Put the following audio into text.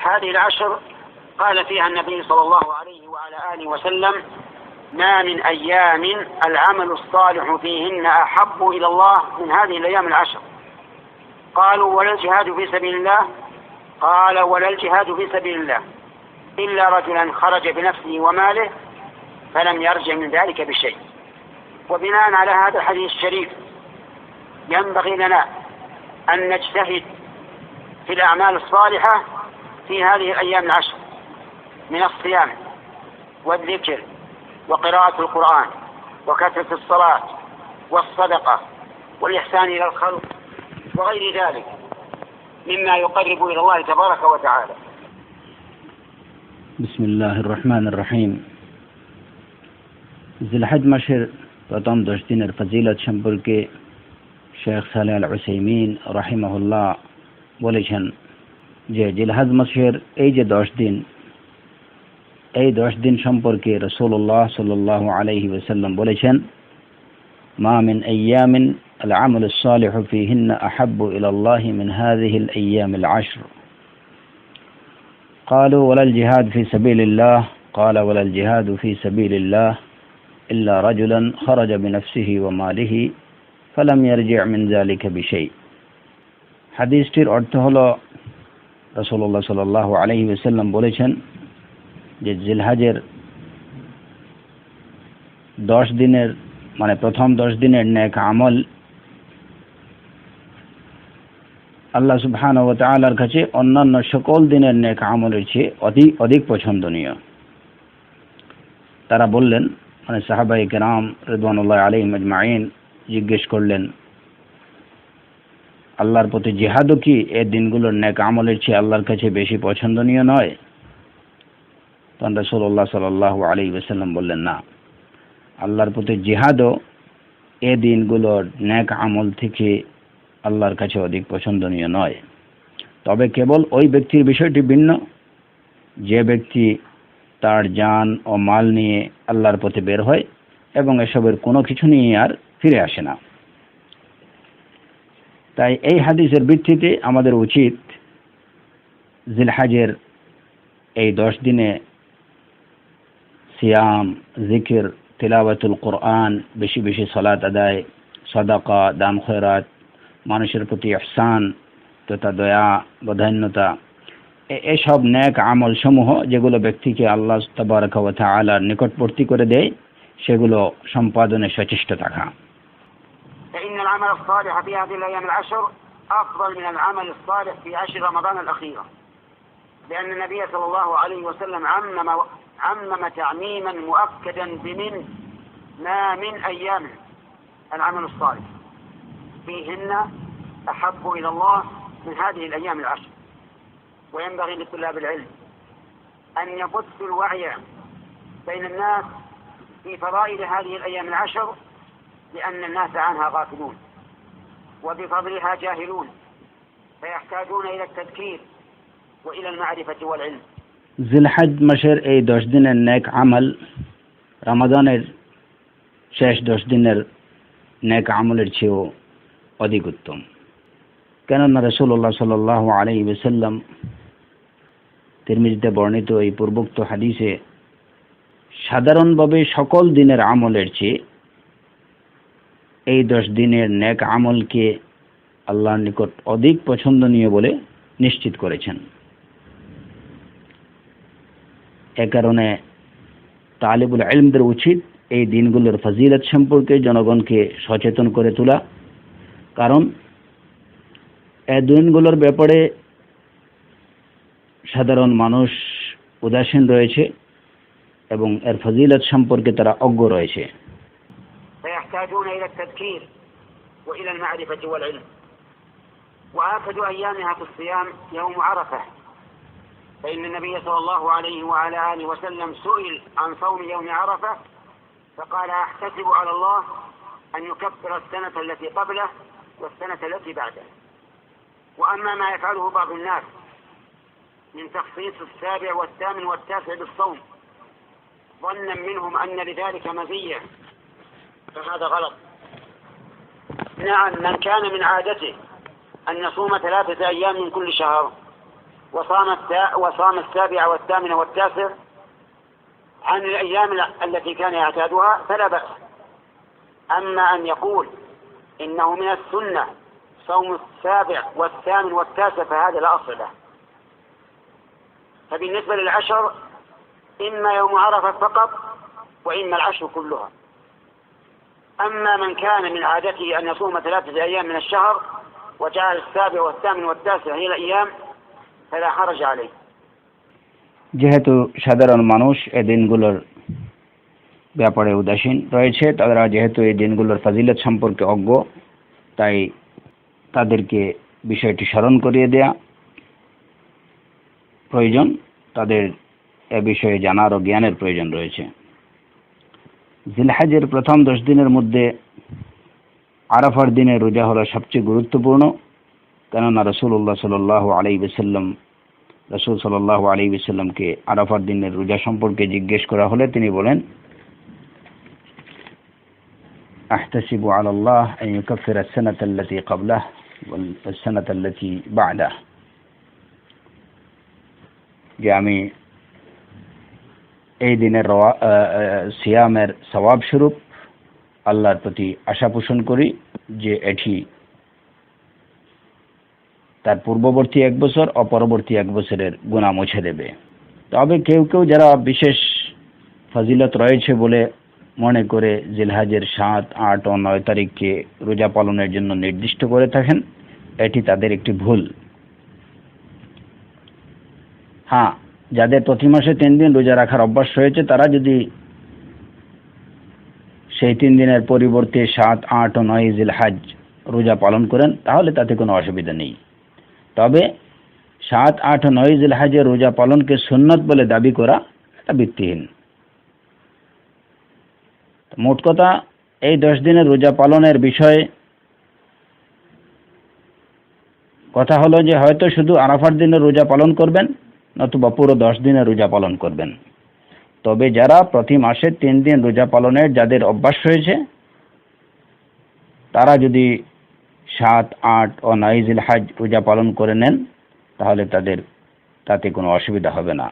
هذه العشر قال فيها النبي صلى الله عليه وعلى آله وسلم: ما من أيام العمل الصالح فيهن أحب إلى الله من هذه الأيام العشر. قالوا: ولا الجهاد في سبيل الله؟ قال: ولا الجهاد في سبيل الله إلا رجلا خرج بنفسه وماله فلم يرجع من ذلك بشيء. وبناء على هذا الحديث الشريف ينبغي لنا أن نجتهد في الأعمال الصالحة في هذه الأيام العشر من الصيام والذكر وقراءة القرآن وكثرة الصلاة والصدقة والإحسان إلى الخلق وغير ذلك مما يقرب إلى الله تبارك وتعالى. بسم الله الرحمن الرحيم. জিলহজ মাসের প্রথম 10 দিনের ফজিলত সম্পর্কে শেখ সালেহ আল উসাইমিন রাহিমাহুল্লাহ বলেছেন যে জিলহজ মাসের এই যে 10 দিন, এই 10 দিন সম্পর্কে রাসূলুল্লাহ সাল্লাল্লাহু আলাইহি ওয়াসাল্লাম বলেছেন: মা মিন আইয়ামিন আল আমাল الصالح فيهن احب الى الله من هذه الايام العشر. قالوا: ولا الجهاد في سبيل الله؟ قال: ولا الجهاد في سبيل الله إلا رجلا خرج بنفسه وماله فلم يرجع من ذلك بشيء. হাদিসটির অর্থ হলো রাসূলুল্লাহ সাল্লাল্লাহু আলাইহি ওয়াসাল্লাম বলেছেন যে জিলহজের 10 দিনের মানে প্রথম 10 দিনের নেক আমল আল্লাহ সুবহানাহু ওয়া তাআলার কাছে অন্যান্য সকল দিনের নেক আমলের চেয়ে অধিক পছন্দনীয়। তারা বললেন, মানে সাহাবায়ে কেরাম রিদওয়ানুল্লাহি আলাইহিম আজমাইন জিজ্ঞেস করলেন, আল্লাহর পথে জিহাদও কি এই দিনগুলোর নেক আমলের চেয়ে আল্লাহর কাছে বেশি পছন্দনীয় নয়? তখন রাসূলুল্লাহ সাল্লাল্লাহু আলাইহি ওয়াসাল্লাম বললেন, না, আল্লাহর পথে জিহাদও এই দিনগুলোর নেক আমল থেকে আল্লাহর কাছে অধিক পছন্দনীয় নয়। তবে কেবল ওই ব্যক্তির বিষয়টি ভিন্ন, যে ব্যক্তি তার জান ও মাল নিয়ে আল্লাহর পথে বের হয় এবং এসবের কোনো কিছু নিয়ে আর ফিরে আসে না। তাই এই হাদিসের ভিত্তিতে আমাদের উচিত জিলহজের এই 10 দিনে সিয়াম, জিকির, তিলাওয়াতুল কোরআন, বেশি বেশি সালাত আদায়, সাদাকা, দান খয়রাত, মানুষের প্রতি ইহসান তথা দয়া বদান্যতা, এসব নেক আমল সমূহ যেগুলো ব্যক্তিকে আল্লাহ তাবারক ওয়া তাআলার নিকটবর্তী করে দেয় সেগুলো সম্পাদনে সচেষ্ট থাকা। فإن العمل الصالح في هذه الأيام العشر أفضل من العمل الصالح في عشر رمضان الأخيرة، لأن النبي صلى الله عليه وسلم عمم تعميما مؤكدا بمن ما من أيام العمل الصالح فيهن أحب إلى الله من هذه الأيام العشر. وينبغي لطلاب العلم أن يبثوا الوعي بين الناس في فضائل هذه الأيام العشر، لأن الناس عنها غافلون وبفضلها جاهلون، فيحتاجون إلى التذكير وإلى المعرفة والعلم. জিলহজ মাসের এই 10 দিনের নেক আমল রমাদানের শেষ 10 দিনের নেক আমলের চেয়েও অধিক উত্তম। কেননা রাসূলুল্লাহ সাল্লাল্লাহু আলাইহি ওয়াসাল্লাম তিরমিজিতে বর্ণিত এই পূর্বোক্ত হাদিসে সাধারণভাবে সকল দিনের আমলের চেয়ে এই 10 দিনের নেক আমলকে আল্লাহর নিকট অধিক পছন্দনীয় বলে নিশ্চিত করেছেন। এ কারণে তালিবুল ইলমদের উচিত এই দিনগুলোর ফজিলত সম্পর্কে জনগণকে সচেতন করে তোলা, কারণ এই দিনগুলোর ব্যাপারে সাধারণ মানুষ উদাসীন রয়েছে এবং এর ফজিলত সম্পর্কে তারা অজ্ঞ রয়েছে। فيحتاجون إلى التذكير وإلى المعرفة والعلم. وآكد أيامها في الصيام يوم عرفة، فإن النبي صلى الله عليه وعلى آله وسلم سئل عن صوم يوم عرفة فقال: أحتسب على الله أن يكفر السنة التي قبله والسنة التي بعده. وأما ما يفعله بعض الناس من تخصيص 7 و8 و9 بالصوم ظنا منهم أن لذلك مزية فهذا غلط. نعم، من كان من عادته أن يصوم 3 أيام من كل شهر وصام السابع والثامن والتاسع عن الأيام التي كان يعتادها فلا بأس. أما أن يقول إنه من السنة صوم السابع والثامن والتاسع فهذا لا أصل له. فبالنسبة للعشر إما يوم عرفة فقط وإما العشر كلها. أما من كان من عادته أن يصوم 3 أيام من الشهر وجعل السابع والثامن والتاسع هي الأيام فلا حرج عليه. যেহেতু সাধারণ মানুষ এই দিনগুলোর ব্যাপারে উদাসীন রয়েছে, তারা যেহেতু এই দিনগুলোর ফজিলত সম্পর্কে অজ্ঞ, তাই তাদেরকে বিষয়টি স্মরণ করিয়ে দেয়া প্রয়োজন। তাদের এ বিষয়ে জানার ও জ্ঞানের প্রয়োজন রয়েছে। জিলহজের প্রথম 10 দিনের মধ্যে আরাফার দিনের রোজা হলো সবচেয়ে গুরুত্বপূর্ণ, কেননা রসুল সাল্লাল্লাহু আলাইহি ওয়াসাল্লামকে আরাফার দিনের রোজা সম্পর্কে জিজ্ঞেস করা হলে তিনি বলেন, আহতাসিবু আলাল্লাহ আন ইউকাফিরা আস-সানাতা আল্লাতী ক্বাবলাহু ওয়াল সানাতা আল্লাতী বা'দাহু, যে আমি এই দিনের সিয়ামের সওয়াব স্বরূপ আল্লাহর প্রতি আশা পোষণ করি যে এটি তার পূর্ববর্তী 1 বছর ও পরবর্তী 1 বছরের গুনাহ মুছে দেবে। তবে কেউ কেউ যারা বিশেষ ফজিলত রয়েছে বলে মনে করে জিলহজের 7, 8 ও 9 তারিখকে রোজা পালনের জন্য নির্দিষ্ট করে থাকেন, এটি তাদের একটি ভুল। হ্যাঁ, যাদের প্রতি মাসে 3 দিন রোজা রাখার অভ্যাস রয়েছে তারা যদি সেই 3 দিনের পরিবর্তে 7, 8 ও 9 জিলহজ রোজা পালন করেন তাহলে তাতে কোনো অসুবিধা নেই। তবে 7, 8 ও 9 জিলহজের রোজা পালনকে সুন্নত বলে দাবি করা এটা ভিত্তিহীন। মোট কথা, এই 10 দিনের রোজা পালনের বিষয়ে কথা হলো যে হয়তো শুধু আরাফার দিনের রোজা পালন করবেন, নতুবা পুরো 10 দিনের রোজা পালন করবেন। তবে যারা প্রতি মাসে 3 দিন রোজা পালনের যাদের অভ্যাস রয়েছে তারা যদি 7, 8 ও 9 জিলহজ রোজা পালন করে নেন তাহলে তাতে কোনো অসুবিধা হবে না।